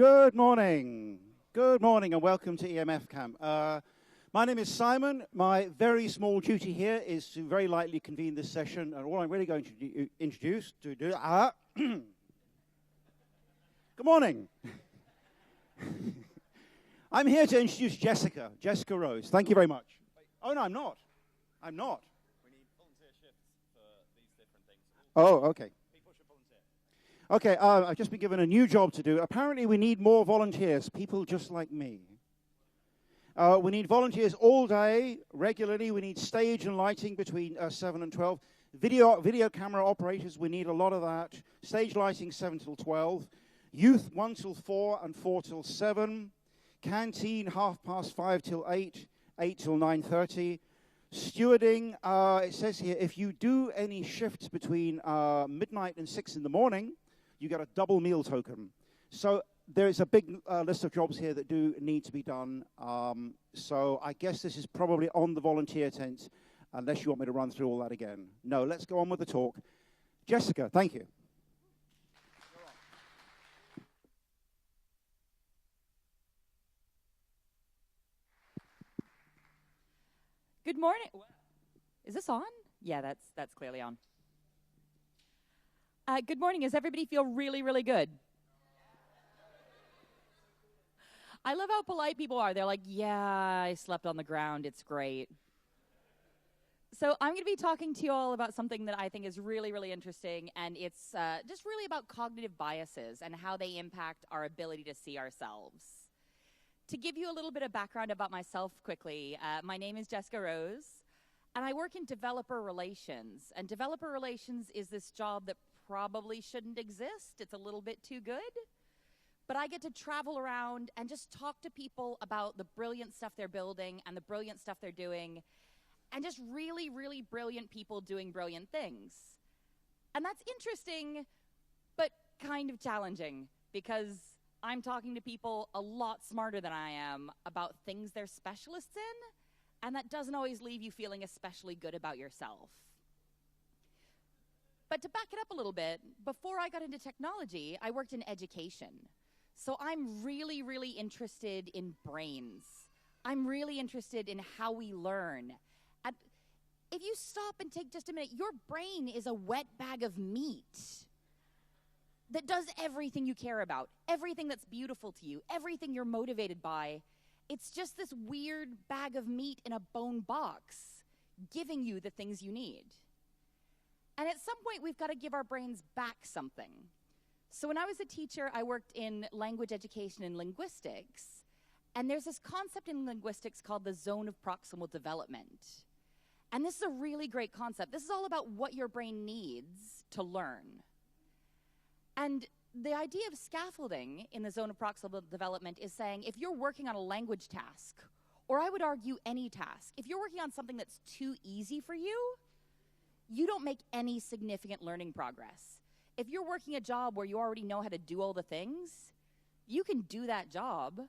Good morning. Good morning and welcome to EMF Camp. My name is Simon. My very small duty here is to very lightly convene this session, and all I'm really going to introduce to do... Good morning. I'm here to introduce Jessica Rose. Thank you very much. Oh, no, I'm not. I'm not. We need volunteer shifts for these different things. Oh, okay. People should volunteer. Okay, I've just been given a new job to do. Apparently we need more volunteers, people just like me. We need volunteers all day, regularly. We need stage and lighting between 7 and 12. Video camera operators, we need a lot of that. Stage lighting 7 till 12. Youth 1 till 4 and 4 till 7. Canteen 5:30 till 8, 8 till 9:30. Stewarding, it says here, if you do any shifts between midnight and 6 in the morning, you get a double meal token. So there's a big list of jobs here that do need to be done. So I guess this is probably on the volunteer tent, unless you want me to run through all that again. No, let's go on with the talk. Jessica, thank you. Good morning. Is this on? Yeah, that's clearly on. Good morning. Does everybody feel really, really good? I love how polite people are. They're like, yeah, I slept on the ground. It's great. So I'm going to be talking to you all about something that I think is really, really interesting, and it's just really about cognitive biases and how they impact our ability to see ourselves. To give you a little bit of background about myself quickly, my name is Jessica Rose, and I work in developer relations. And developer relations is this job that probably shouldn't exist. It's a little bit too good. But I get to travel around and just talk to people about the brilliant stuff they're building and the brilliant stuff they're doing, and just really, really brilliant people doing brilliant things. And that's interesting, but kind of challenging, because I'm talking to people a lot smarter than I am about things they're specialists in, and that doesn't always leave you feeling especially good about yourself. But to back it up a little bit, before I got into technology, I worked in education. So I'm really, really interested in brains. I'm really interested in how we learn. And if you stop and take just a minute, your brain is a wet bag of meat that does everything you care about, everything that's beautiful to you, everything you're motivated by. It's just this weird bag of meat in a bone box, giving you the things you need. And at some point, we've got to give our brains back something. So when I was a teacher, I worked in language education and linguistics. And there's this concept in linguistics called the zone of proximal development. And this is a really great concept. This is all about what your brain needs to learn. And the idea of scaffolding in the zone of proximal development is saying if you're working on a language task, or I would argue any task, if you're working on something that's too easy for you, you don't make any significant learning progress. If you're working a job where you already know how to do all the things, you can do that job,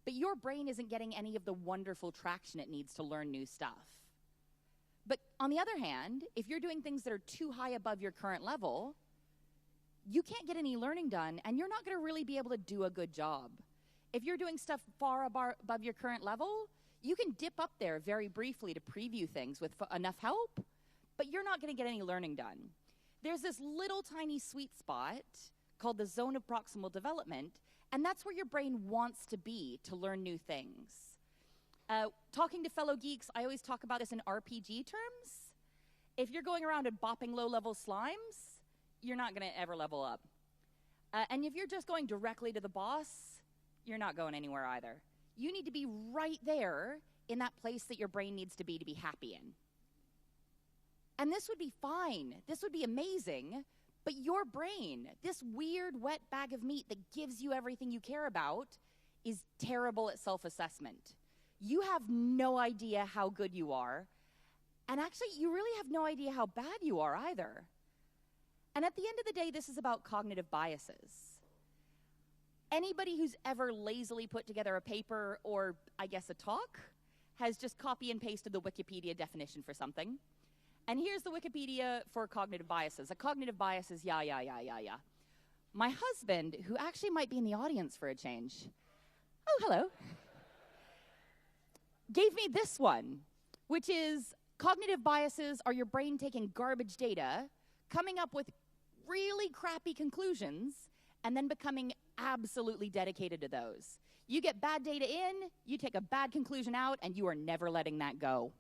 but your brain isn't getting any of the wonderful traction it needs to learn new stuff. But on the other hand, if you're doing things that are too high above your current level, you can't get any learning done, and you're not going to really be able to do a good job. If you're doing stuff far above your current level, you can dip up there very briefly to preview things with enough help, but you're not going to get any learning done. There's this little tiny sweet spot called the zone of proximal development, and that's where your brain wants to be to learn new things. Talking to fellow geeks, I always talk about this in RPG terms. If you're going around and bopping low-level slimes, you're not going to ever level up. And if you're just going directly to the boss, you're not going anywhere either. You need to be right there in that place that your brain needs to be happy in. And this would be fine. This would be amazing. But your brain, this weird wet bag of meat that gives you everything you care about, is terrible at self-assessment. You have no idea how good you are. And actually, you really have no idea how bad you are either. And at the end of the day, this is about cognitive biases. Anybody who's ever lazily put together a paper or, I guess, a talk has just copy and pasted the Wikipedia definition for something. And here's the Wikipedia for cognitive biases. A cognitive bias is my husband, who actually might be in the audience for a change, oh, hello, gave me this one, which is cognitive biases are your brain taking garbage data, coming up with really crappy conclusions, and then becoming absolutely dedicated to those. You get bad data in, you take a bad conclusion out, and you are never letting that go.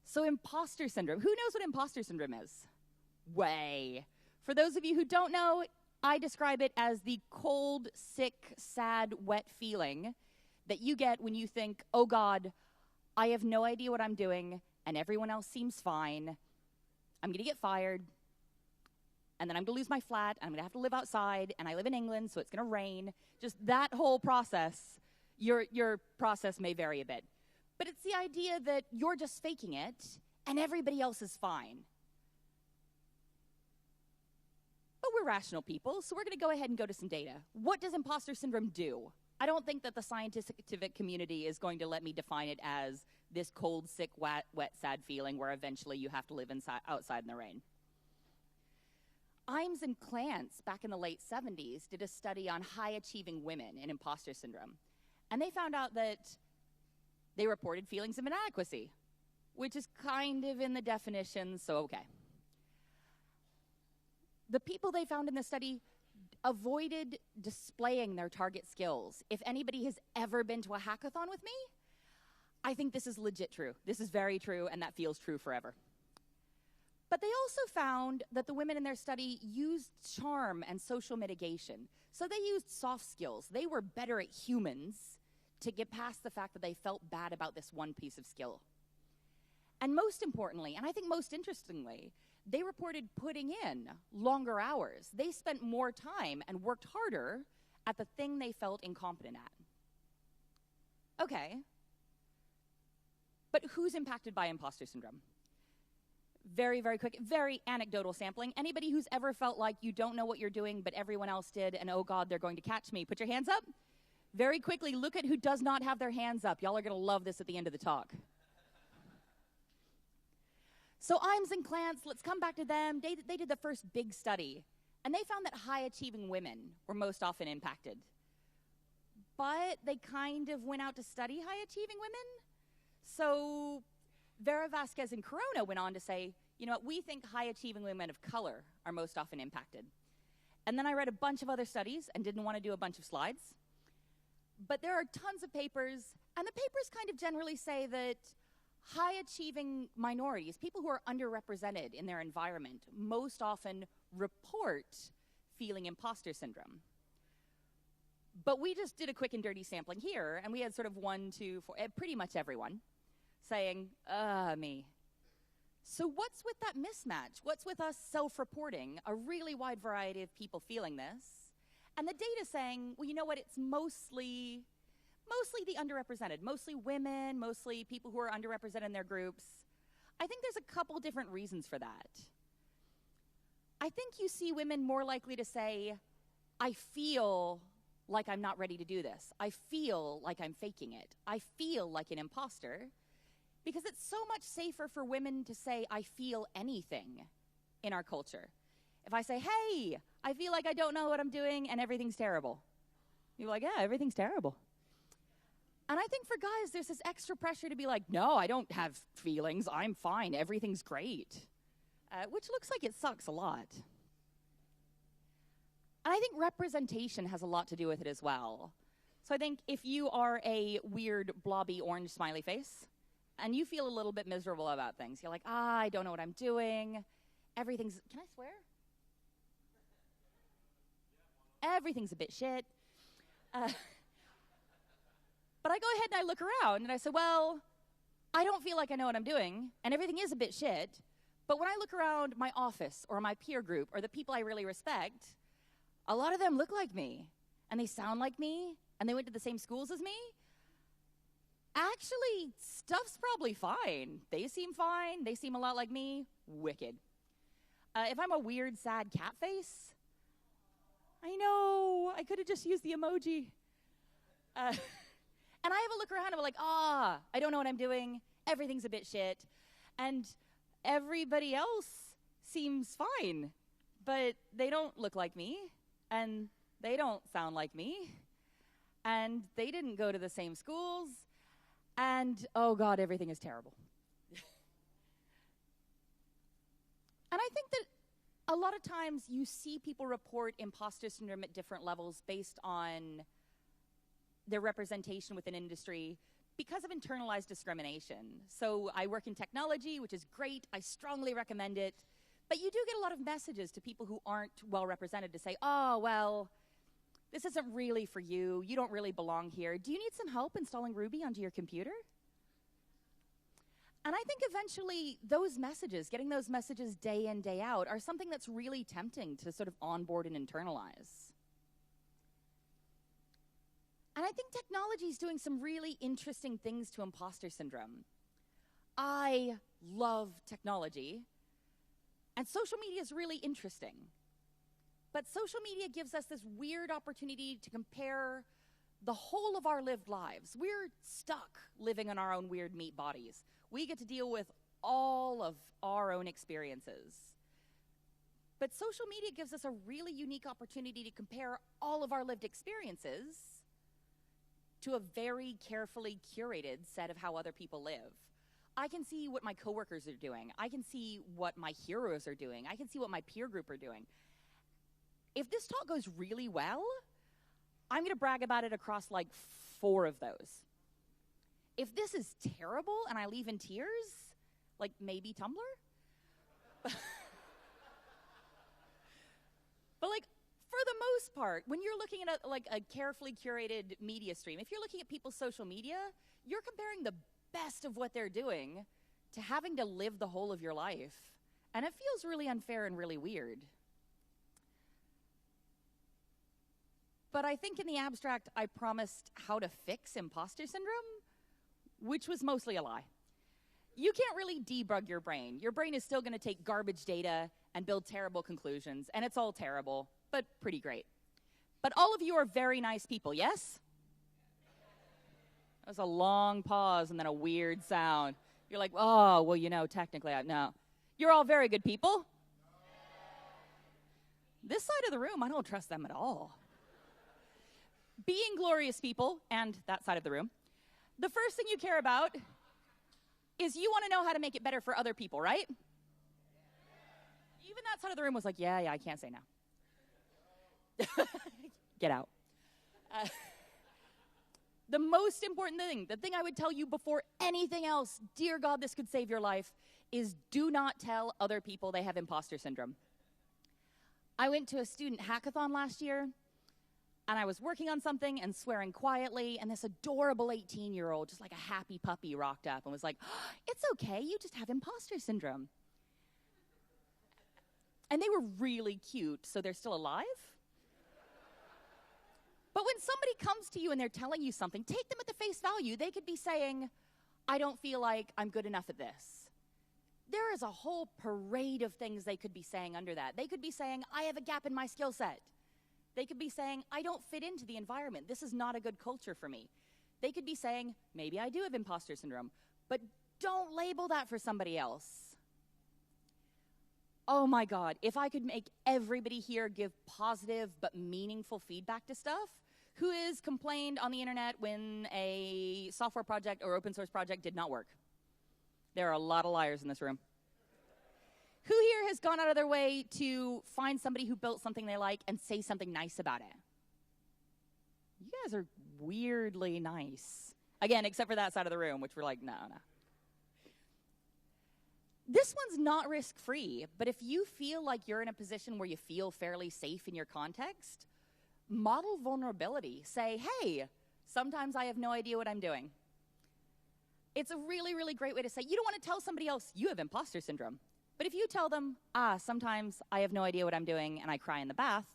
So imposter syndrome. Who knows what imposter syndrome is? Way. For those of you who don't know, I describe it as the cold, sick, sad, wet feeling that you get when you think, oh God, I have no idea what I'm doing, and everyone else seems fine. I'm going to get fired, and then I'm going to lose my flat, and I'm going to have to live outside, and I live in England, so it's going to rain. Just that whole process, your process may vary a bit. But it's the idea that you're just faking it, and everybody else is fine. But we're rational people, so we're going to go ahead and go to some data. What does imposter syndrome do? I don't think that the scientific community is going to let me define it as this cold, sick, wet, sad feeling where eventually you have to live outside in the rain. Imes and Clance, back in the late 70s, did a study on high-achieving women and imposter syndrome. And they found out that they reported feelings of inadequacy, which is kind of in the definition, so okay. The people they found in the study avoided displaying their target skills. If anybody has ever been to a hackathon with me, I think this is legit true. This is very true, and that feels true forever. But they also found that the women in their study used charm and social mitigation. So they used soft skills. They were better at humans to get past the fact that they felt bad about this one piece of skill. And most importantly, and I think most interestingly, they reported putting in longer hours. They spent more time and worked harder at the thing they felt incompetent at. Okay. But who's impacted by imposter syndrome? Very, very quick, very anecdotal sampling. Anybody who's ever felt like you don't know what you're doing, but everyone else did, and oh God, they're going to catch me. Put your hands up. Very quickly, look at who does not have their hands up. Y'all are going to love this at the end of the talk. So Imes and Clance, let's come back to them. They did the first big study, and they found that high-achieving women were most often impacted. But they kind of went out to study high-achieving women. So Vera Vasquez and Corona went on to say, you know what, we think high-achieving women of color are most often impacted. And then I read a bunch of other studies and didn't want to do a bunch of slides. But there are tons of papers, and the papers kind of generally say that high-achieving minorities, people who are underrepresented in their environment, most often report feeling imposter syndrome. But we just did a quick and dirty sampling here, and we had sort of 1, 2, 4, pretty much everyone saying, me. So what's with that mismatch? What's with us self-reporting a really wide variety of people feeling this? And the data saying, well, you know what, it's mostly the underrepresented, mostly women, mostly people who are underrepresented in their groups. I think there's a couple different reasons for that. I think you see women more likely to say, I feel like I'm not ready to do this. I feel like I'm faking it. I feel like an imposter. Because it's so much safer for women to say, I feel anything in our culture. If I say, hey, I feel like I don't know what I'm doing and everything's terrible. You're like, yeah, everything's terrible. And I think for guys, there's this extra pressure to be like, no, I don't have feelings. I'm fine. Everything's great. Which looks like it sucks a lot. And I think representation has a lot to do with it as well. So I think if you are a weird, blobby, orange smiley face, and you feel a little bit miserable about things, you're like, I don't know what I'm doing. Everything's, can I swear? Everything's a bit shit. But I go ahead and I look around and I say, well, I don't feel like I know what I'm doing, and everything is a bit shit. But when I look around my office or my peer group or the people I really respect, a lot of them look like me, and they sound like me, and they went to the same schools as me. Actually, stuff's probably fine. They seem fine. They seem a lot like me. Wicked. If I'm a weird, sad cat face, I know, I could have just used the emoji. And I have a look around and I'm like, I don't know what I'm doing. Everything's a bit shit. And everybody else seems fine. but they don't look like me, and they don't sound like me, and they didn't go to the same schools, and oh God, everything is terrible. And I think that a lot of times you see people report imposter syndrome at different levels based on their representation within industry because of internalized discrimination. So I work in technology, which is great. I strongly recommend it. But you do get a lot of messages to people who aren't well represented to say, oh, well, this isn't really for you. You don't really belong here. Do you need some help installing Ruby onto your computer? And I think eventually those messages, getting those messages day in, day out, are something that's really tempting to sort of onboard and internalize. And I think technology is doing some really interesting things to imposter syndrome. I love technology, and social media is really interesting. But social media gives us this weird opportunity to compare the whole of our lived lives. We're stuck living in our own weird meat bodies. We get to deal with all of our own experiences. But social media gives us a really unique opportunity to compare all of our lived experiences to a very carefully curated set of how other people live. I can see what my coworkers are doing. I can see what my heroes are doing. I can see what my peer group are doing. If this talk goes really well, I'm going to brag about it across like 4 of those. If this is terrible and I leave in tears, like maybe Tumblr? But like, for the most part, when you're looking at a carefully curated media stream, if you're looking at people's social media, you're comparing the best of what they're doing to having to live the whole of your life. And it feels really unfair and really weird. But I think in the abstract, I promised how to fix imposter syndrome, which was mostly a lie. You can't really debug your brain. Your brain is still going to take garbage data and build terrible conclusions, and it's all terrible, but pretty great. But all of you are very nice people, yes? That was a long pause and then a weird sound. You're like, oh, well, you know, technically, no. You're all very good people. This side of the room, I don't trust them at all. Being glorious people, and that side of the room, the first thing you care about is you want to know how to make it better for other people, right? Even that side of the room was like, yeah, I can't say no. Get out. The most important thing, the thing I would tell you before anything else, dear God, this could save your life, is do not tell other people they have imposter syndrome. I went to a student hackathon last year, and I was working on something and swearing quietly, and this adorable 18-year-old, just like a happy puppy, rocked up and was like, oh, it's okay, you just have imposter syndrome. And they were really cute, so they're still alive? But when somebody comes to you and they're telling you something, take them at the face value. They could be saying, I don't feel like I'm good enough at this. There is a whole parade of things they could be saying under that. They could be saying, I have a gap in my skill set. They could be saying, I don't fit into the environment. This is not a good culture for me. They could be saying, maybe I do have imposter syndrome, but don't label that for somebody else. Oh my God, if I could make everybody here give positive but meaningful feedback to stuff, who has complained on the internet when a software project or open source project did not work? There are a lot of liars in this room. Who here has gone out of their way to find somebody who built something they like and say something nice about it? You guys are weirdly nice. Again, except for that side of the room, which we're like, no. This one's not risk-free, but if you feel like you're in a position where you feel fairly safe in your context, model vulnerability. Say, hey, sometimes I have no idea what I'm doing. It's a really, really great way to say, you don't want to tell somebody else you have imposter syndrome. But if you tell them, sometimes I have no idea what I'm doing and I cry in the bath,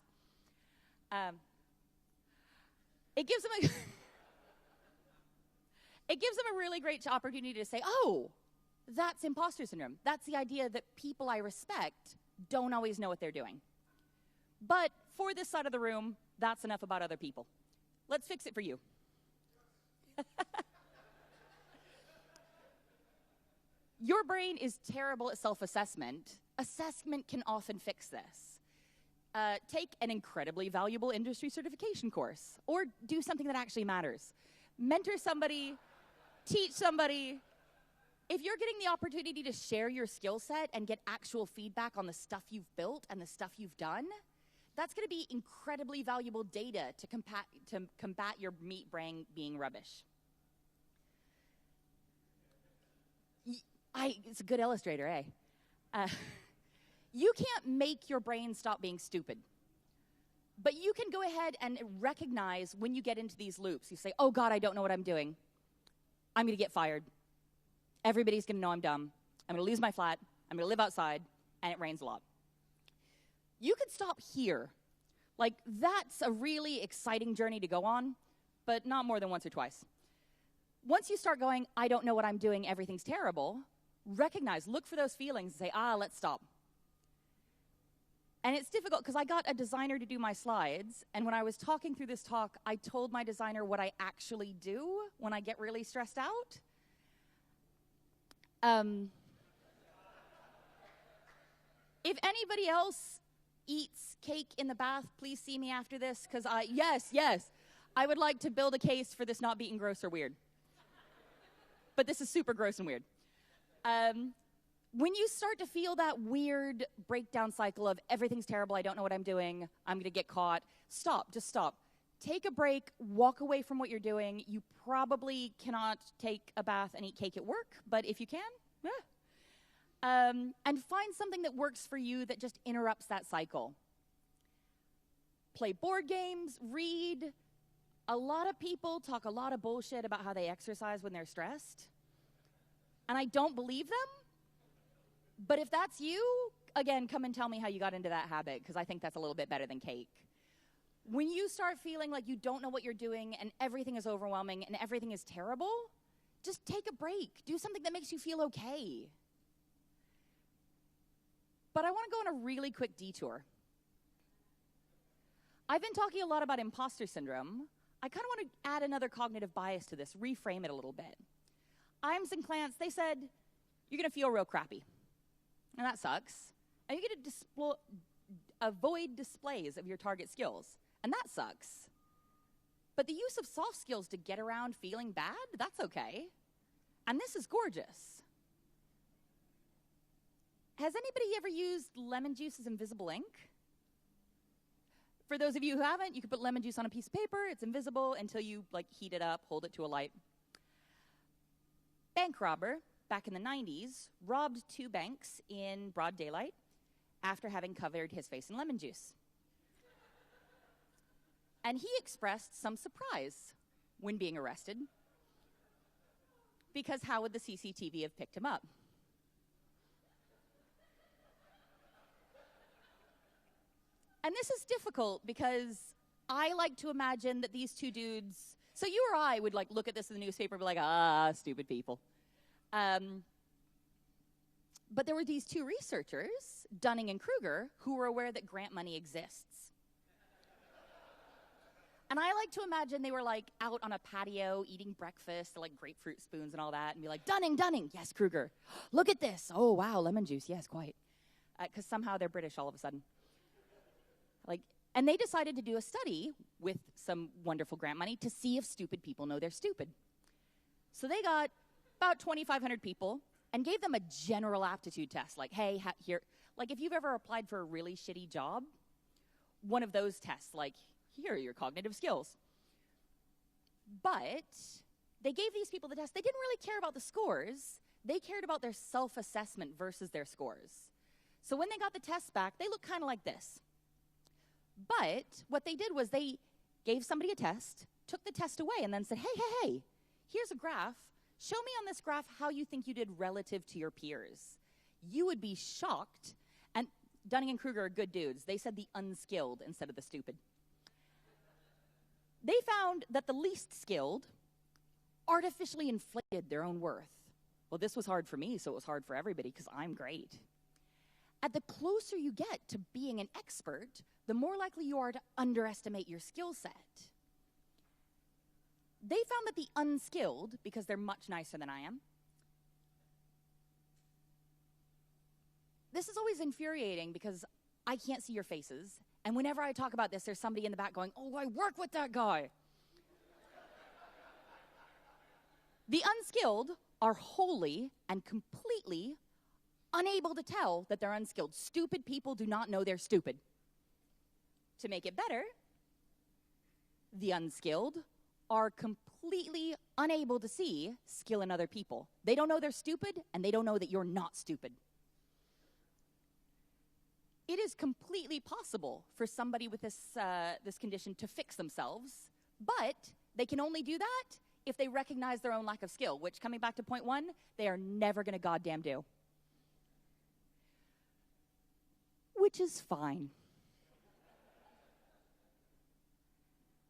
it gives them a really great opportunity to say, oh, that's imposter syndrome. That's the idea that people I respect don't always know what they're doing. But for this side of the room, that's enough about other people. Let's fix it for you. Your brain is terrible at self-assessment. Assessment can often fix this. take an incredibly valuable industry certification course, or do something that actually matters. Mentor somebody, teach somebody. If you're getting the opportunity to share your skill set and get actual feedback on the stuff you've built and the stuff you've done, that's going to be incredibly valuable data to combat your meat brain being rubbish. It's a good illustrator, eh? You can't make your brain stop being stupid. But you can go ahead and recognize when you get into these loops. You say, oh God, I don't know what I'm doing. I'm going to get fired. Everybody's going to know I'm dumb. I'm going to lose my flat. I'm going to live outside, and it rains a lot. You could stop here. Like, that's a really exciting journey to go on, but not more than once or twice. Once you start going, I don't know what I'm doing, everything's terrible, recognize, look for those feelings and say, let's stop. And it's difficult because I got a designer to do my slides, and when I was talking through this talk, I told my designer what I actually do when I get really stressed out. If anybody else eats cake in the bath, please see me after this, because yes, I would like to build a case for this not being gross or weird. But this is super gross and weird. When you start to feel that weird breakdown cycle of everything's terrible, I don't know what I'm doing, I'm going to get caught, just stop. Take a break, walk away from what you're doing. You probably cannot take a bath and eat cake at work, but if you can, and find something that works for you that just interrupts that cycle. Play board games, read. A lot of people talk a lot of bullshit about how they exercise when they're stressed. And I don't believe them. But if that's you, again, come and tell me how you got into that habit, because I think that's a little bit better than cake. When you start feeling like you don't know what you're doing and everything is overwhelming and everything is terrible, just take a break. Do something that makes you feel okay. But I want to go on a really quick detour. I've been talking a lot about imposter syndrome. I kind of want to add another cognitive bias to this, reframe it a little bit. Iams and Clance, they said, you're going to feel real crappy. And that sucks. And you're going to avoid displays of your target skills. And that sucks. But the use of soft skills to get around feeling bad, that's okay. And this is gorgeous. Has anybody ever used lemon juice as invisible ink? For those of you who haven't, you can put lemon juice on a piece of paper. It's invisible until you heat it up, hold it to a light. Bank robber, back in the 90s, robbed 2 banks in broad daylight after having covered his face in lemon juice. And he expressed some surprise when being arrested, because how would the CCTV have picked him up? And this is difficult because I like to imagine that these 2 dudes, so you or I would look at this in the newspaper and be like, stupid people. But there were these 2 researchers, Dunning and Kruger, who were aware that grant money exists. And I like to imagine they were out on a patio eating breakfast, grapefruit spoons and all that, and be like, Dunning, yes, Kruger, look at this. Oh, wow, lemon juice, yes, quite. Because somehow they're British all of a sudden. And they decided to do a study with some wonderful grant money to see if stupid people know they're stupid. So they got about 2,500 people and gave them a general aptitude test, hey, here, if you've ever applied for a really shitty job, one of those tests, here are your cognitive skills. But they gave these people the test. They didn't really care about the scores. They cared about their self-assessment versus their scores. So when they got the tests back, they looked kind of like this. But what they did was they gave somebody a test, took the test away, and then said, hey, here's a graph. Show me on this graph how you think you did relative to your peers. You would be shocked. And Dunning and Kruger are good dudes. They said the unskilled instead of the stupid. They found that the least skilled artificially inflated their own worth. Well, this was hard for me, so it was hard for everybody because I'm great. At the closer you get to being an expert, the more likely you are to underestimate your skill set. They found that the unskilled, because they're much nicer than I am, this is always infuriating because I can't see your faces. And whenever I talk about this, there's somebody in the back going, oh, I work with that guy. The unskilled are wholly and completely unable to tell that they're unskilled. Stupid people do not know they're stupid. To make it better, the unskilled are completely unable to see skill in other people. They don't know they're stupid, and they don't know that you're not stupid. It is completely possible for somebody with this condition to fix themselves, but they can only do that if they recognize their own lack of skill, which, coming back to point one, they are never going to goddamn do. Which is fine.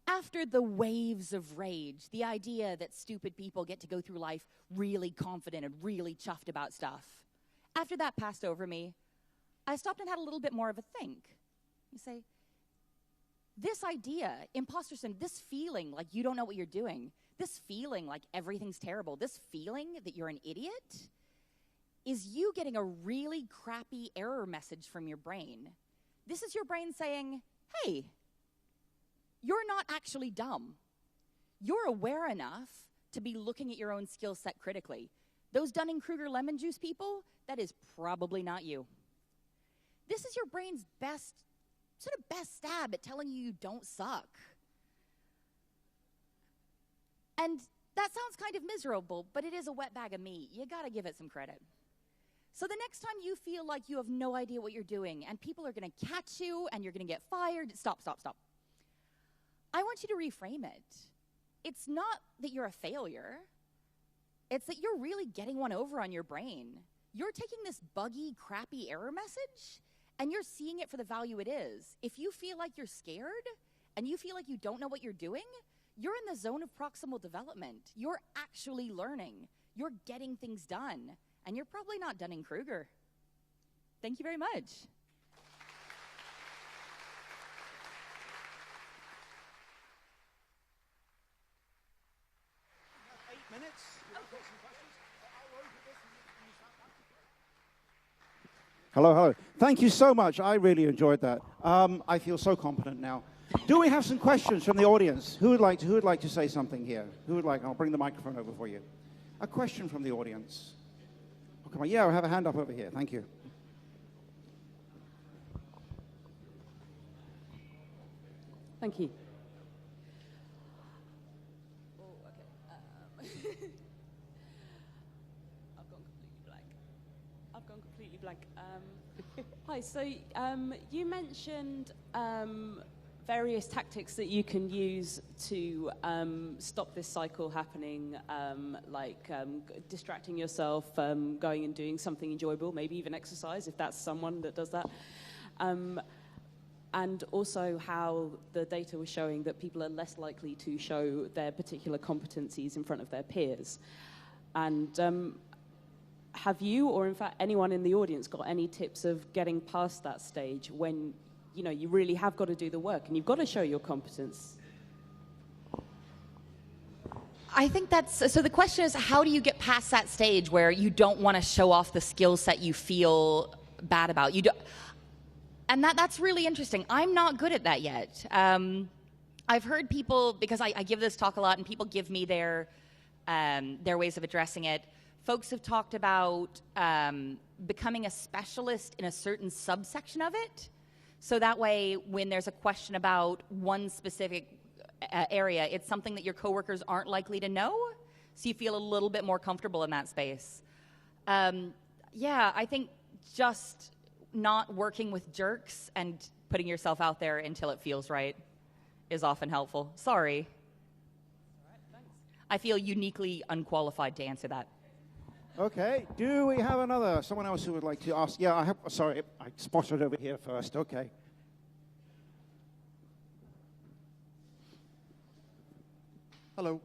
After the waves of rage, the idea that stupid people get to go through life really confident and really chuffed about stuff, after that passed over me, I stopped and had a little bit more of a think. You say, this idea, imposter syndrome, this feeling like you don't know what you're doing, this feeling like everything's terrible, this feeling that you're an idiot, is you getting a really crappy error message from your brain. This is your brain saying, hey, you're not actually dumb. You're aware enough to be looking at your own skill set critically. Those Dunning-Kruger lemon juice people, that is probably not you. This is your brain's best stab at telling you don't suck. And that sounds kind of miserable, but it is a wet bag of meat. You gotta give it some credit. So the next time you feel like you have no idea what you're doing and people are gonna catch you and you're gonna get fired, stop. I want you to reframe it. It's not that you're a failure. It's that you're really getting one over on your brain. You're taking this buggy, crappy error message and you're seeing it for the value it is. If you feel like you're scared and you feel like you don't know what you're doing, you're in the zone of proximal development. You're actually learning. You're getting things done. And you're probably not Dunning-Kruger. Thank you very much. We have 8 minutes. We've got some questions. I'll open this and you start back. Hello. Thank you so much. I really enjoyed that. I feel so competent now. Do we have some questions from the audience? Who would like to say something here? I'll bring the microphone over for you. A question from the audience. Oh, come on. Yeah, I have a hand up over here. Thank you. Thank you. I've gone completely blank. Hi, so you mentioned various tactics that you can use to stop this cycle happening, like distracting yourself, going and doing something enjoyable, maybe even exercise, if that's someone that does that. And also how the data was showing that people are less likely to show their particular competencies in front of their peers. And have you, or in fact anyone in the audience, got any tips of getting past that stage when you really have got to do the work and you've got to show your competence? I think so the question is, how do you get past that stage where you don't want to show off the skill set you feel bad about? And that's really interesting. I'm not good at that yet. I've heard people, because I give this talk a lot and people give me their ways of addressing it. Folks have talked about becoming a specialist in a certain subsection of it. So that way, when there's a question about one specific area, it's something that your coworkers aren't likely to know, so you feel a little bit more comfortable in that space. I think just not working with jerks and putting yourself out there until it feels right is often helpful. Sorry. All right, thanks. I feel uniquely unqualified to answer that. Okay. Do we have someone else who would like to ask? Yeah, sorry, I spotted over here first. Okay. Hello.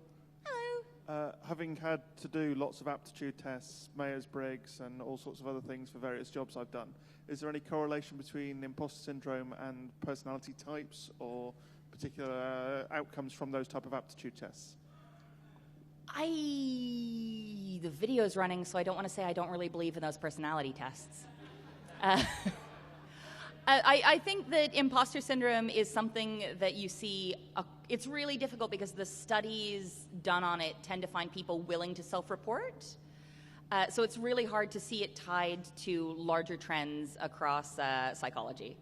Hello. Having had to do lots of aptitude tests, Myers-Briggs, and all sorts of other things for various jobs I've done, is there any correlation between imposter syndrome and personality types or particular outcomes from those type of aptitude tests? The video's running, so I don't want to say I don't really believe in those personality tests. I think that imposter syndrome is something that you see. It's really difficult because the studies done on it tend to find people willing to self-report. So it's really hard to see it tied to larger trends across psychology.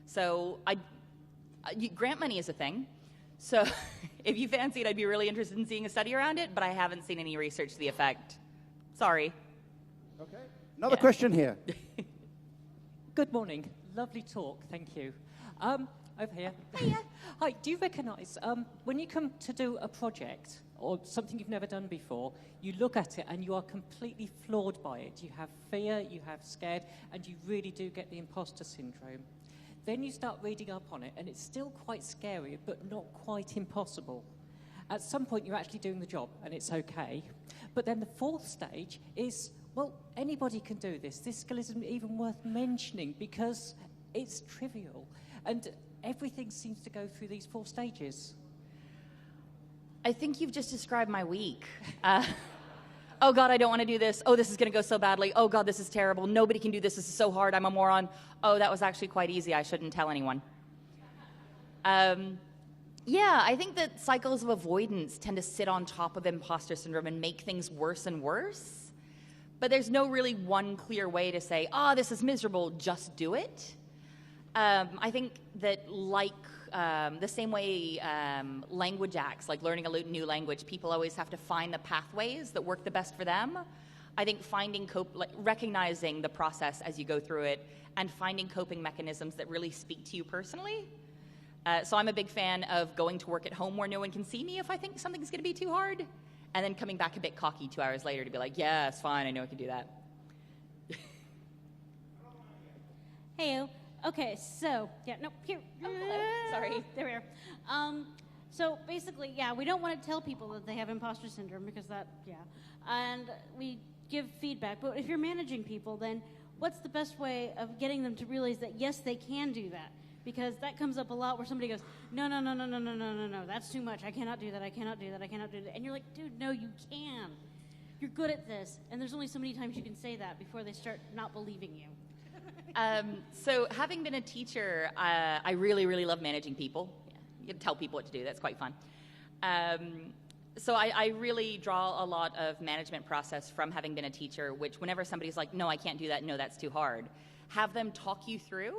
So grant money is a thing. So if you fancy it, I'd be really interested in seeing a study around it, but I haven't seen any research to the effect. Sorry. Okay. Another question here. Good morning. Lovely talk. Thank you. Over here. Hiya. Hi. Do you recognise when you come to do a project or something you've never done before, you look at it and you are completely floored by it. You have fear, you have scared, and you really do get the imposter syndrome. Then you start reading up on it, and it's still quite scary, but not quite impossible. At some point, you're actually doing the job, and it's okay. But then the fourth stage is, well, anybody can do this. This skill isn't even worth mentioning because it's trivial. And everything seems to go through these 4 stages. I think you've just described my week. Oh, God, I don't want to do this. Oh, this is going to go so badly. Oh, God, this is terrible. Nobody can do this. This is so hard. I'm a moron. Oh, that was actually quite easy. I shouldn't tell anyone. Yeah, I think that cycles of avoidance tend to sit on top of imposter syndrome and make things worse and worse. But there's no really one clear way to say, oh, this is miserable, just do it. I think that the same way language acts, like learning a new language, people always have to find the pathways that work the best for them. I think recognizing the process as you go through it and finding coping mechanisms that really speak to you personally. So I'm a big fan of going to work at home where no one can see me if I think something's going to be too hard, and then coming back a bit cocky 2 hours later to be like, yeah, it's fine, I know I can do that. Hey, okay, so, yeah, no, here. Sorry. There we are. So basically, yeah, we don't want to tell people that they have imposter syndrome because and we give feedback. But if you're managing people, then what's the best way of getting them to realize that, yes, they can do that? Because that comes up a lot where somebody goes, no, that's too much. I cannot do that. I cannot do that. I cannot do that. And you're like, dude, no, you can. You're good at this. And there's only so many times you can say that before they start not believing you. So having been a teacher, I really, really love managing people. You can tell people what to do. That's quite fun. So I really draw a lot of management process from having been a teacher, which whenever somebody's like, no, I can't do that. No, that's too hard. Have them talk you through.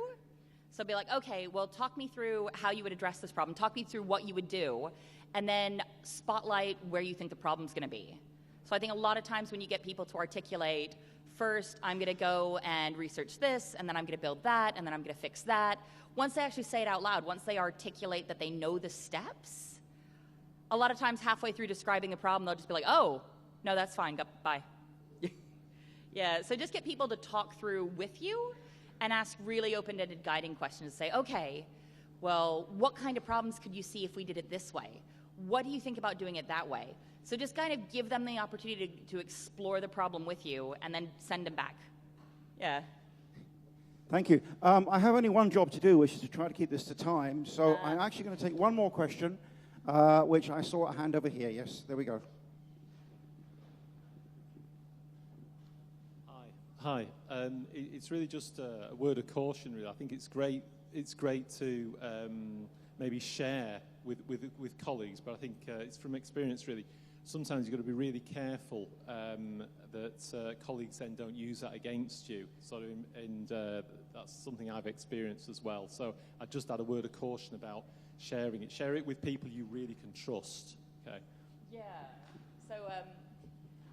So be like, okay, well, talk me through how you would address this problem. Talk me through what you would do. And then spotlight where you think the problem's going to be. So I think a lot of times when you get people to articulate, first, I'm going to go and research this, and then I'm going to build that, and then I'm going to fix that. Once they actually say it out loud, once they articulate that they know the steps, a lot of times halfway through describing the problem, they'll just be like, oh, no, that's fine, bye. Yeah, so just get people to talk through with you and ask really open-ended guiding questions. Say, okay, well, what kind of problems could you see if we did it this way? What do you think about doing it that way? So just kind of give them the opportunity to explore the problem with you and then send them back. Yeah. Thank you. I have only one job to do, which is to try to keep this to time. So I'm actually going to take one more question, which I saw a hand over here. Yes, there we go. Hi. It's really just a word of caution, really. I think it's great to maybe share with colleagues, but I think it's from experience, really. Sometimes you've got to be really careful that colleagues then don't use that against you. And that's something I've experienced as well. So I just add a word of caution about sharing it. Share it with people you really can trust. Okay. Yeah. So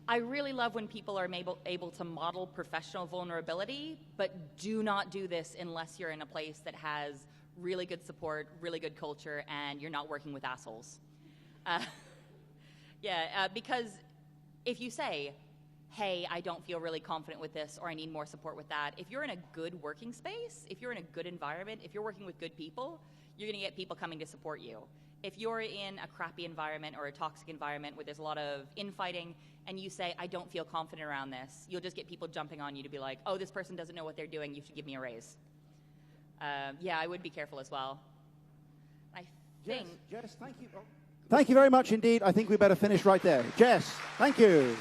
I really love when people are able to model professional vulnerability, but do not do this unless you're in a place that has really good support, really good culture, and you're not working with assholes. Because if you say, hey, I don't feel really confident with this, or I need more support with that, if you're in a good working space, if you're in a good environment, if you're working with good people, you're going to get people coming to support you. If you're in a crappy environment or a toxic environment where there's a lot of infighting, and you say, I don't feel confident around this, you'll just get people jumping on you to be like, oh, this person doesn't know what they're doing, you should give me a raise. I would be careful as well. I think... Jess, thank you. Thank you very much indeed. I think we better finish right there. Jess, thank you.